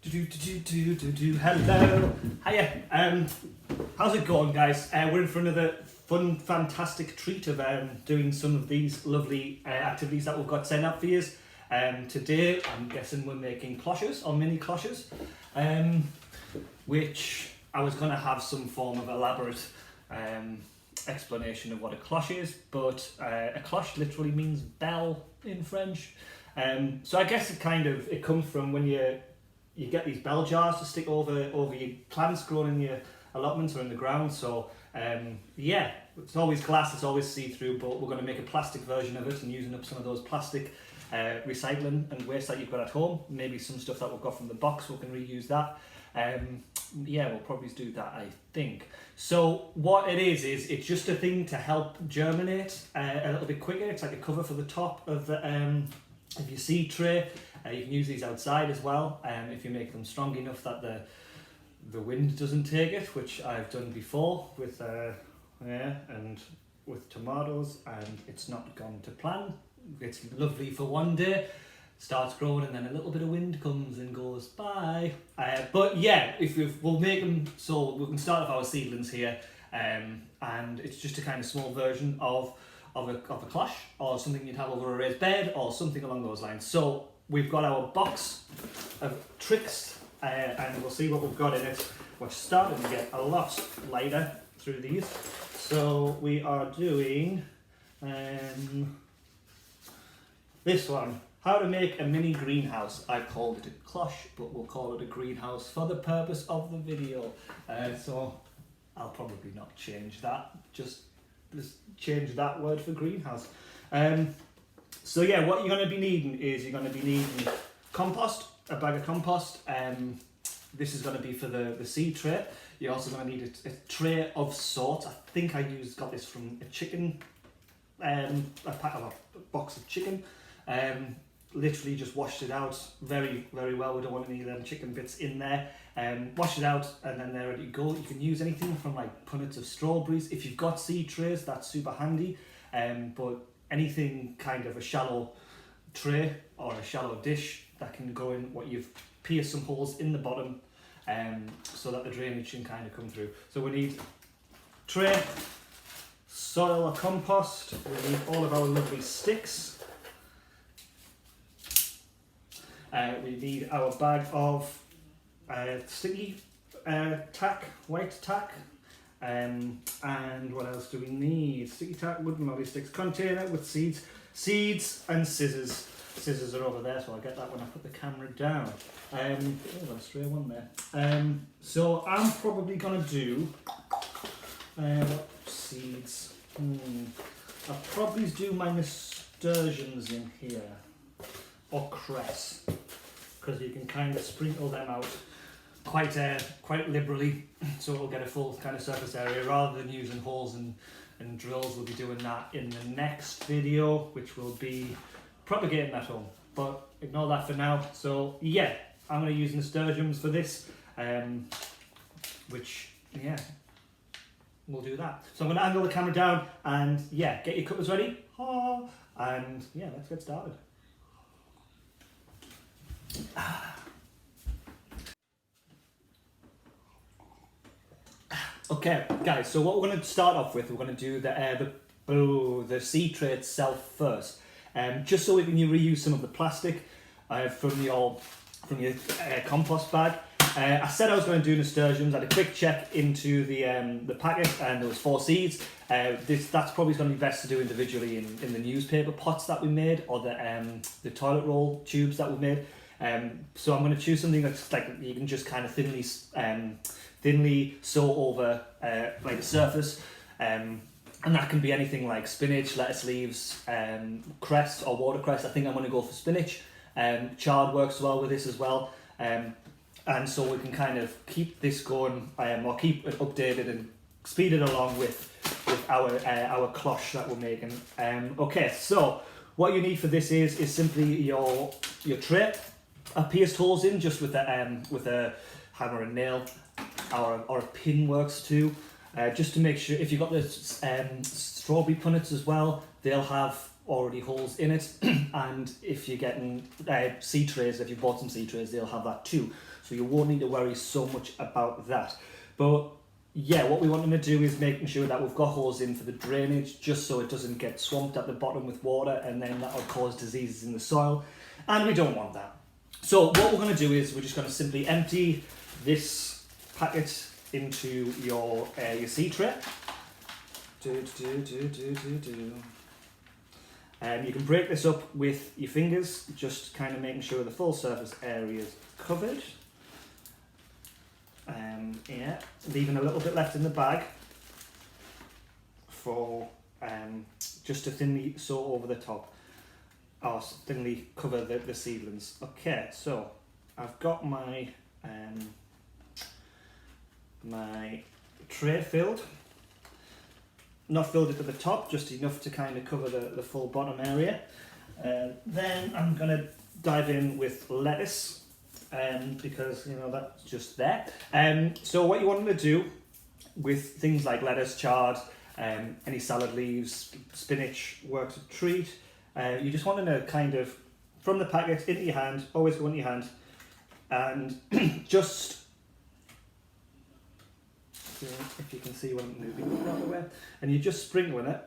Hello, hiya. How's it going, guys? We're in for another fun, fantastic treat of doing some of these lovely activities that we've got set up for you. Today, I'm guessing we're making cloches or mini cloches, which I was going to have some form of elaborate explanation of what a cloche is, but a cloche literally means bell in French. So I guess it comes from when you get these bell jars to stick over your plants growing in your allotments or in the ground. So yeah, it's always glass, it's always see-through, but we're going to make a plastic version of it and using up some of those plastic recycling and waste that you've got at home. Maybe some stuff that we've got from the box, we can reuse that. Yeah, we'll probably do that, I think. So what it is it's just a thing to help germinate a little bit quicker. It's like a cover for the top of your seed tray. You can use these outside as well, if you make them strong enough that the wind doesn't take it, which I've done before with and with tomatoes, and it's not gone to plan. It's lovely for one day, starts growing, and then a little bit of wind comes and goes bye. But yeah, we'll make them so we can start off our seedlings here, and it's just a kind of small version of a cloche or something you'd have over a raised bed or something along those lines. So we've got our box of tricks, and we'll see what we've got in it. We're starting to get a lot lighter through these. So we are doing this one. How to make a mini greenhouse. I called it a cloche, but we'll call it a greenhouse for the purpose of the video. So I'll probably not change that. Just change that word for greenhouse. So yeah, what you're going to be needing is you're going to be needing compost, a bag of compost. This is going to be for the seed tray. You're also going to need a tray of salt. I think I got this from a chicken, a box of chicken. Literally just washed it out very, very well. We don't want any of them chicken bits in there. Wash it out, and then they're ready to go. You can use anything from like punnets of strawberries. If you've got seed trays, that's super handy. But anything kind of a shallow tray or a shallow dish that can go in what you've pierced some holes in the bottom, so that the drainage can kind of come through. So we need tray, soil or compost. We need all of our lovely sticks. We need our bag of sticky tack, white tack, and what else do we need? Sticky tack, wooden molly sticks, container with seeds and scissors. Scissors are over there, so I'll get that when I put the camera down. I've got a stray one there. So I'm probably gonna do seeds. I'll probably do my nasturtiums in here, or cress, because you can kind of sprinkle them out quite liberally, so it'll get a full kind of surface area rather than using holes and drills. We'll be doing that in the next video, which will be propagating at home, but ignore that for now. So yeah, I'm going to use nasturtiums for this, which yeah, we'll do that. So I'm going to angle the camera down and yeah, get your cuppers ready, and yeah, let's get started. Okay, guys. So what we're going to start off with, we're going to do the seed tray itself first, just so we can reuse some of the plastic from your compost bag. I said I was going to do nasturtiums. I had a quick check into the packet, and there was 4 seeds. That's probably going to be best to do individually in the newspaper pots that we made, or the toilet roll tubes that we made. So I'm going to choose something that's like you can just kind of thinly sow over like a surface, and that can be anything like spinach, lettuce leaves, cress or watercress. I think I'm going to go for spinach. Chard works well with this as well, and so we can kind of keep this going, or keep it updated and speed it along with our cloche that we're making. Okay, so what you need for this is simply your tray. I pierced holes in just with a hammer and nail, or a pin works too, just to make sure. If you've got the strawberry punnets as well, they'll have already holes in it. And if you're getting seed trays, if you bought some seed trays, they'll have that too. So you won't need to worry so much about that. But yeah, what we want to do is making sure that we've got holes in for the drainage, just so it doesn't get swamped at the bottom with water, and then that'll cause diseases in the soil, and we don't want that. So what we're going to do is we're just going to simply empty this packet into your seed tray. You can break this up with your fingers, just kind of making sure the full surface area is covered. Yeah, leaving a little bit left in the bag for just to thinly sow over the top, or thinly cover the seedlings. Okay, so I've got my my tray filled. Not filled it to the top, just enough to kind of cover the full bottom area. Then I'm going to dive in with lettuce, because you know that's just there. So what you want to do with things like lettuce, chard, any salad leaves, spinach works a treat. You just want to kind of, from the packet into your hand, always go into your hand, and just, if you can see what I'm moving that way, and you're just sprinkling it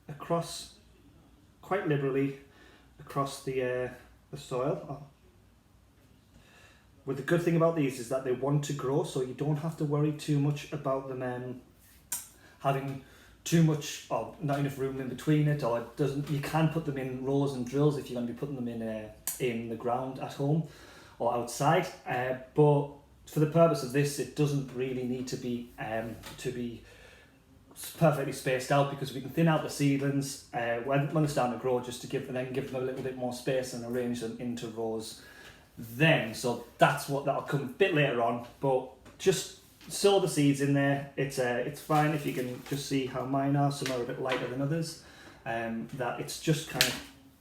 across, quite liberally, across the soil. But the good thing about these is that they want to grow, so you don't have to worry too much about them having too much or not enough room in between it, or it doesn't. You can put them in rows and drills if you're going to be putting them in the ground at home or outside. But for the purpose of this, it doesn't really need to be perfectly spaced out, because we can thin out the seedlings when they're starting to grow, just to give them a little bit more space and arrange them into rows. Then, so that'll come a bit later on, but just sow the seeds in there. It's fine if you can just see how mine are. Some are a bit lighter than others. That it's just kind of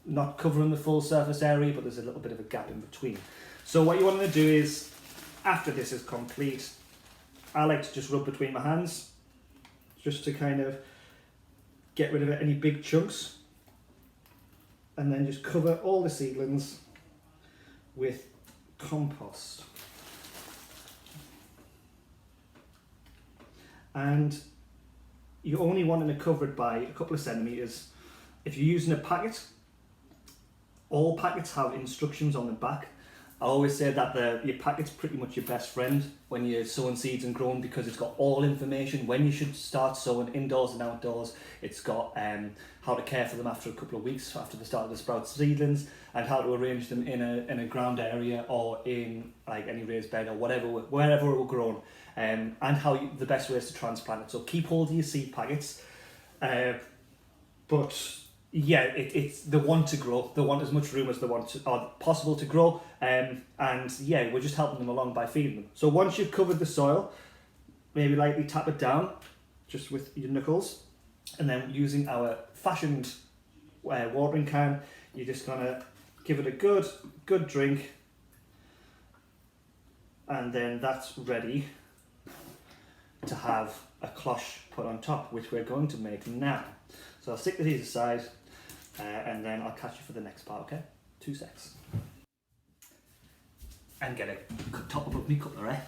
not covering the full surface area, but there's a little bit of a gap in between. So what you want to do is, after this is complete, I like to just rub between my hands, just to kind of get rid of any big chunks, and then just cover all the seedlings with compost. And you only want to cover it by a couple of centimetres. If you're using a packet, all packets have instructions on the back. I always say that your packet's pretty much your best friend when you're sowing seeds and growing, because it's got all information when you should start sowing indoors and outdoors. It's got how to care for them after a couple of weeks after the start of the sprout seedlings, and how to arrange them in a ground area or in like any raised bed or wherever it will grow, and the best ways to transplant it. So keep hold of your seed packets, but yeah, it's they want to grow. They want as much room as they want possible to grow, and yeah, we're just helping them along by feeding them. So once you've covered the soil, maybe lightly tap it down, just with your knuckles, and then using our fashioned watering can, you're just gonna give it a good drink, and then that's ready to have a cloche put on top, which we're going to make now. So I'll stick these aside, and then I'll catch you for the next part, okay? 2 secs. And get a top above me cutler, eh?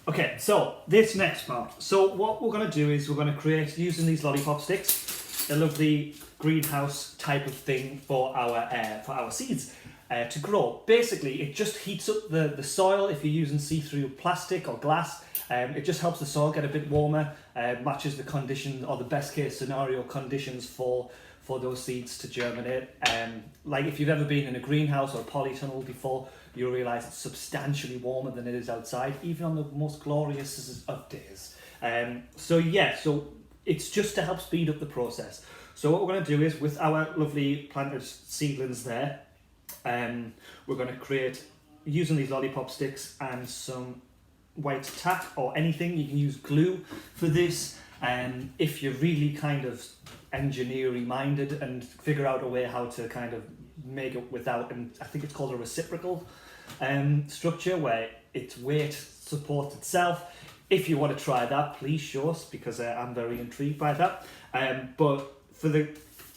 Okay, so this next part. So what we're going to do is we're going to create, using these lollipop sticks, a lovely greenhouse type of thing for our seeds to grow. Basically, it just heats up the soil. If you're using see-through plastic or glass, it just helps the soil get a bit warmer, matches the conditions, or the best case scenario conditions for those seeds to germinate. Like if you've ever been in a greenhouse or a polytunnel before, you'll realise it's substantially warmer than it is outside, even on the most glorious of days. So it's just to help speed up the process. So what we're going to do is, with our lovely planted seedlings there, we're going to create, using these lollipop sticks and some white tack or anything. You can use glue for this, and if you're really kind of engineering minded and figure out a way how to kind of make it without, and I think it's called a reciprocal structure, where its weight supports itself. If you want to try that, please show us, because I'm very intrigued by that. But for the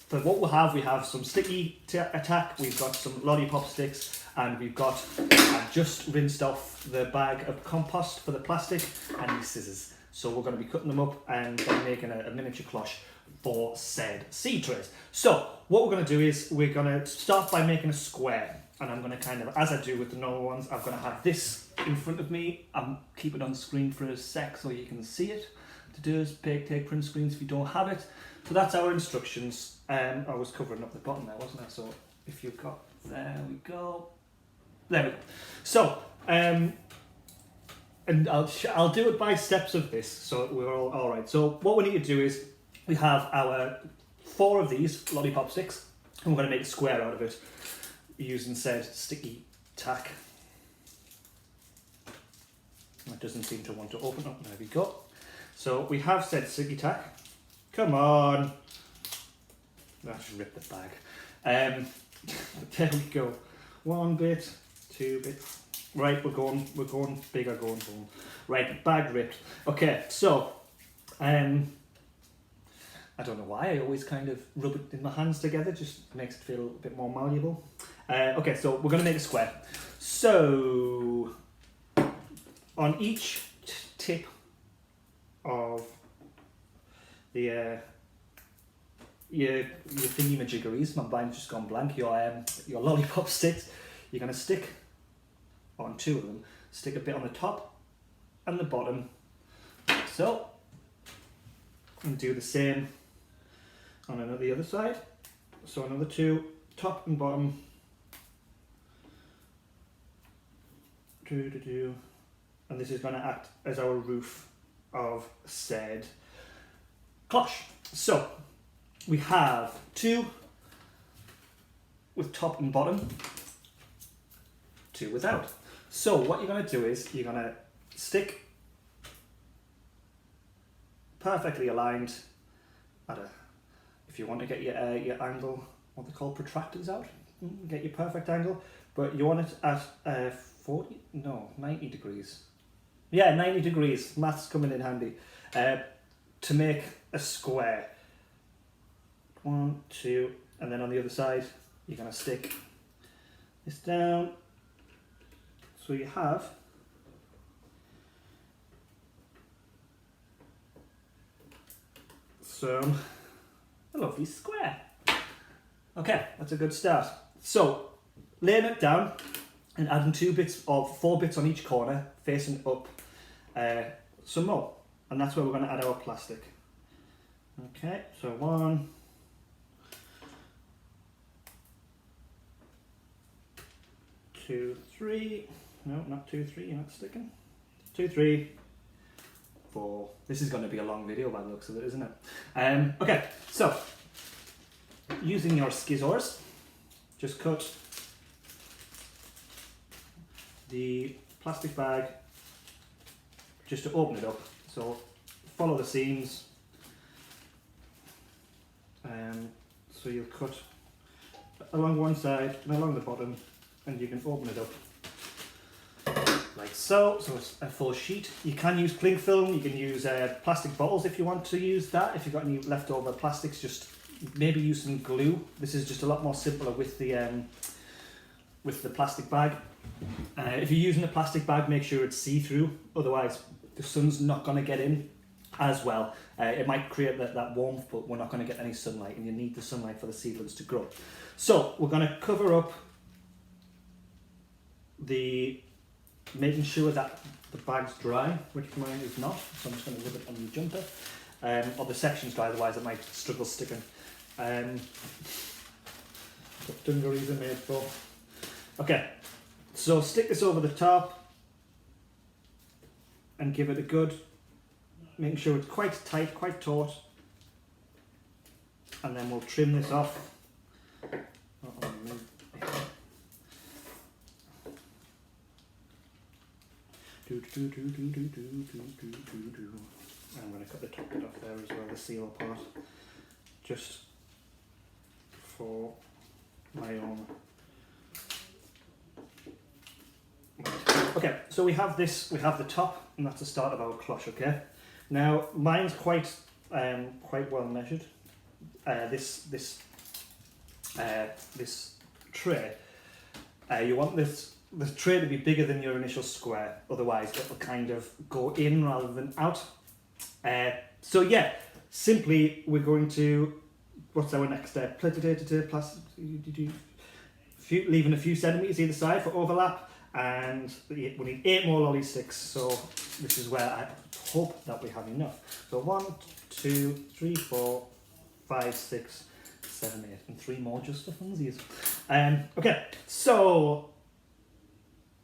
for what we have some sticky attack, we've got some lollipop sticks, and we've got, I've just rinsed off the bag of compost for the plastic and these scissors. So we're going to be cutting them up and then making a miniature cloche for said seed trays. So what we're going to do is we're going to start by making a square, and I'm going to kind of, as I do with the normal ones, I'm going to have this in front of me. I'm keep it on screen for a sec so you can see it. To do is take print screens if you don't have it. So that's our instructions. I was covering up the bottom there, wasn't I? So if you've got, there we go. There we go. So, and I'll do it by steps of this, so we're all right. So what we need to do is we have our 4 of these lollipop sticks, and we're going to make a square out of it using said sticky tack. That doesn't seem to want to open up. There we go. So we have said sticky tack. Come on. I just ripped the bag. There we go. 1 bit, 2 bits. Right, we're going bigger, going home. Right, bag ripped. Okay, so I don't know why I always kind of rub it in my hands together, just makes it feel a bit more malleable. Okay, so we're going to make a square. So on each tip of the your thingy-majiggeries, my mind's just gone blank, your lollipop sticks, you're going to stick on 2 of them, stick a bit on the top and the bottom, like so, and do the same on the other side. So another 2, top and bottom, and this is going to act as our roof of said cloche. So we have 2 with top and bottom, 2 without. So what you're going to do is you're going to stick perfectly aligned at a, if you want to get your angle, what they call protractors out, get your perfect angle, but you want it at 90 degrees. Yeah, 90 degrees, maths coming in handy, to make a square. 1, 2, and then on the other side, you're going to stick this down. So you have a lovely square. Okay, that's a good start. So laying it down and adding 2 bits or 4 bits on each corner, facing up some more, and that's where we're going to add our plastic. Okay, so 1, 2, 3. No, not 2, 3. You're not sticking. 2, 3, 4. This is going to be a long video by the looks of it, isn't it? Okay, so using your scissors, just cut the plastic bag just to open it up. So follow the seams. So you'll cut along one side and along the bottom, and you can open it up like so. So it's a full sheet. You can use cling film, you can use plastic bottles if you want to use that. If you've got any leftover plastics, just maybe use some glue. This is just a lot more simpler with the plastic bag. If you're using a plastic bag, make sure it's see-through, otherwise the sun's not going to get in as well. It might create that warmth, but we're not going to get any sunlight, and you need the sunlight for the seedlings to grow. So we're going to cover up making sure that the bag's dry, which mine is not, so I'm just going to rub it on the jumper, or the section's dry, otherwise it might struggle sticking. What dungarees are made for. Okay, so stick this over the top and give it a good, making sure it's quite tight, quite taut, and then we'll trim this off. I'm going to cut the top bit off there as well, the seal part, just for my own. Okay, so we have this, we have the top, and that's the start of our cloche, okay? Now, mine's quite well measured. This this tray, you want this tray to be bigger than your initial square, otherwise it will kind of go in rather than out. So yeah, simply we're going to, what's our next step? Leaving a few centimetres either side for overlap, and we need 8 more lolly sticks, so this is where I hope that we have enough. So 1, 2, 3, 4, 5, 6, 7, 8, and 3 more just for funsies. Okay, so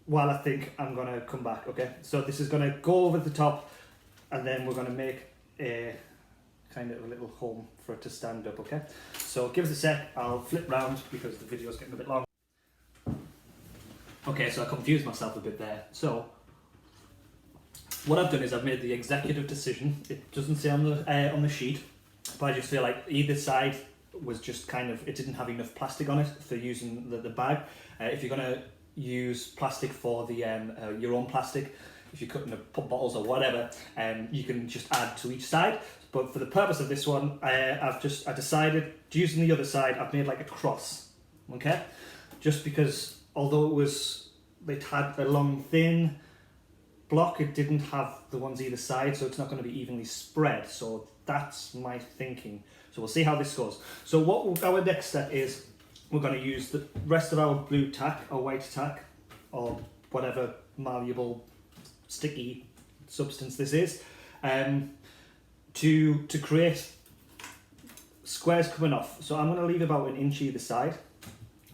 while I think I'm going to come back, okay? So this is going to go over the top, and then we're going to make a kind of a little home for it to stand up, okay? So give us a sec, I'll flip round because the video's getting a bit long. Okay, so I confused myself a bit there. So what I've done is I've made the executive decision. It doesn't say on the sheet, but I just feel like either side was just kind of, it didn't have enough plastic on it for using the bag. If you're going to use plastic for the your own plastic, if you're cutting up bottles or whatever, you can just add to each side. But for the purpose of this one, I decided, using the other side, I've made like a cross, okay? Just because although it had a long thin block, it didn't have the ones either side, so it's not going to be evenly spread. So that's my thinking. So we'll see how this goes. So what our next step is, we're going to use the rest of our blue tack or white tack or whatever malleable sticky substance this is, to create squares coming off. So I'm going to leave about 1 inch either side,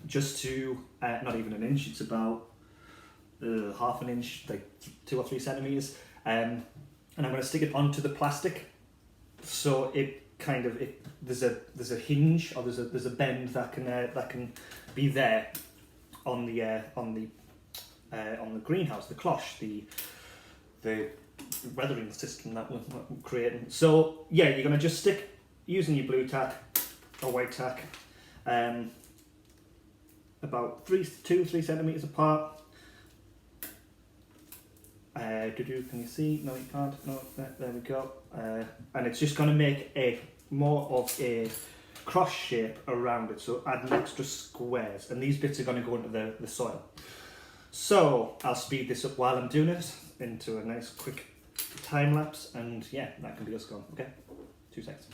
just to, not even 1 inch, it's about half an inch, like 2 or 3 centimeters, and I'm going to stick it onto the plastic, so it kind of, there's a hinge, or there's a bend that can be there on the greenhouse, the cloche, the weathering system that we're creating. So yeah, you're going to just stick, using your blue tack or white tack, about 2-3 centimeters apart. Can you see? No, you can't. No, there we go. And it's just going to make more of a cross shape around it, so add an extra squares, and these bits are going to go into the soil. So I'll speed this up while I'm doing it into a nice quick time lapse, and yeah, that can be us gone. Okay, 2 seconds.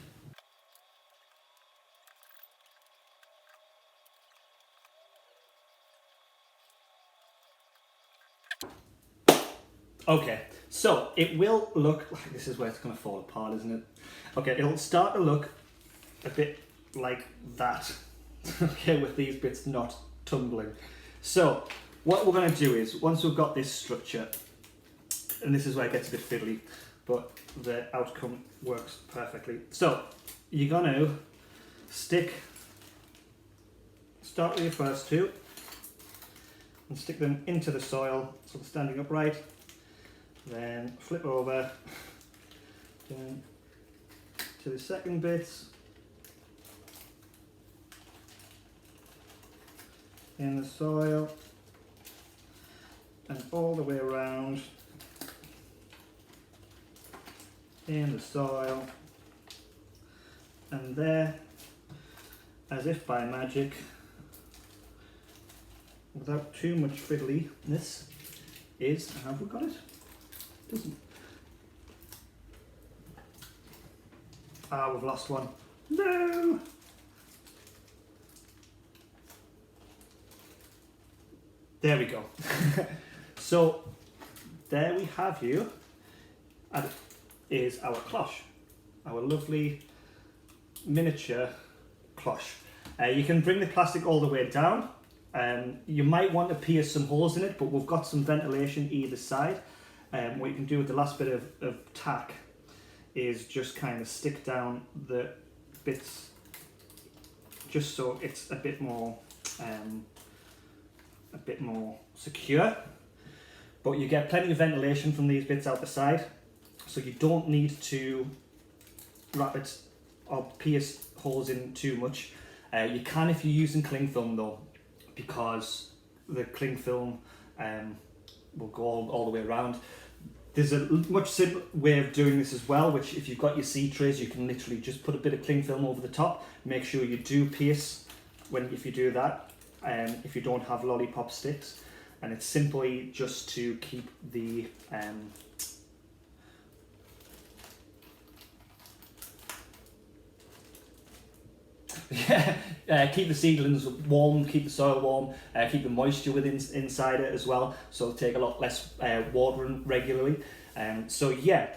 Okay, so it will look like, this is where it's going to fall apart, isn't it? Okay, it'll start to look a bit like that, okay, with these bits not tumbling. So what we're going to do is, once we've got this structure, and this is where it gets a bit fiddly, but the outcome works perfectly. So you're going to start with your first 2, and stick them into the soil, so they're standing upright. Then flip over down to the second bit, in the soil, and all the way around in the soil, and there, as if by magic, without too much fiddliness, have we got it? Doesn't. Ah, we've lost one. No! There we go. So there we have you, and is our cloche, our lovely miniature cloche. You can bring the plastic all the way down. You might want to pierce some holes in it, but we've got some ventilation either side. What you can do with the last bit of tack is just kind of stick down the bits, just so it's a bit more secure. But you get plenty of ventilation from these bits out the side, so you don't need to wrap it or pierce holes in too much. You can if you're using cling film though, because the cling film will go all the way around. There's a much simpler way of doing this as well, which if you've got your seed trays, you can literally just put a bit of cling film over the top. Make sure you do pierce if you do that, if you don't have lollipop sticks, and it's simply just to keep the keep the seedlings warm, keep the soil warm, keep the moisture within inside it as well, so it'll take a lot less watering regularly. So yeah,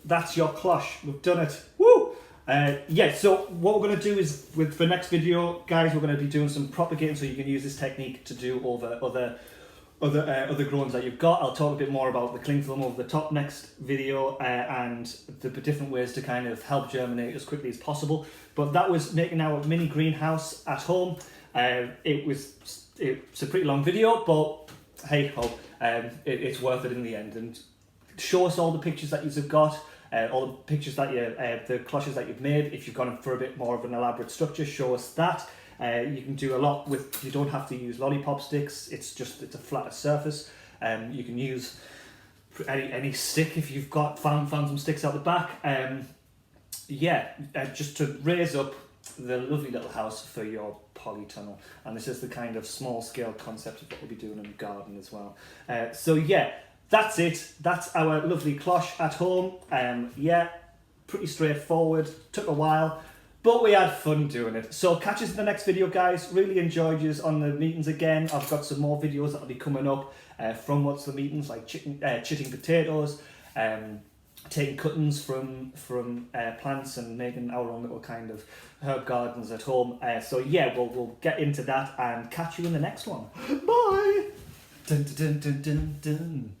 that's your cloche. We've done it. Woo! Yeah, so what we're going to do is, for next video, guys, we're going to be doing some propagating, so you can use this technique to do over other growns that you've got. I'll talk a bit more about the cling film over the top next video, and the different ways to kind of help germinate as quickly as possible. But that was making our mini greenhouse at home. It's a pretty long video, but hey ho, it's worth it in the end. And show us all the pictures that you've got, all the pictures that the cloches that you've made. If you've gone for a bit more of an elaborate structure, show us that. You can do a lot with, you don't have to use lollipop sticks, it's a flatter surface. You can use any stick if you've found some sticks out the back. Just to raise up the lovely little house for your polytunnel. And this is the kind of small scale concept of what we'll be doing in the garden as well. So yeah, that's it. That's our lovely cloche at home. Pretty straightforward, took a while, but we had fun doing it. So catch us in the next video, guys. Really enjoyed you on the meetings again. I've got some more videos that'll be coming up from what's the meetings, like chitting potatoes, taking cuttings from plants and making our own little kind of herb gardens at home. So yeah, we'll get into that and catch you in the next one. Bye! Dun, dun, dun, dun, dun.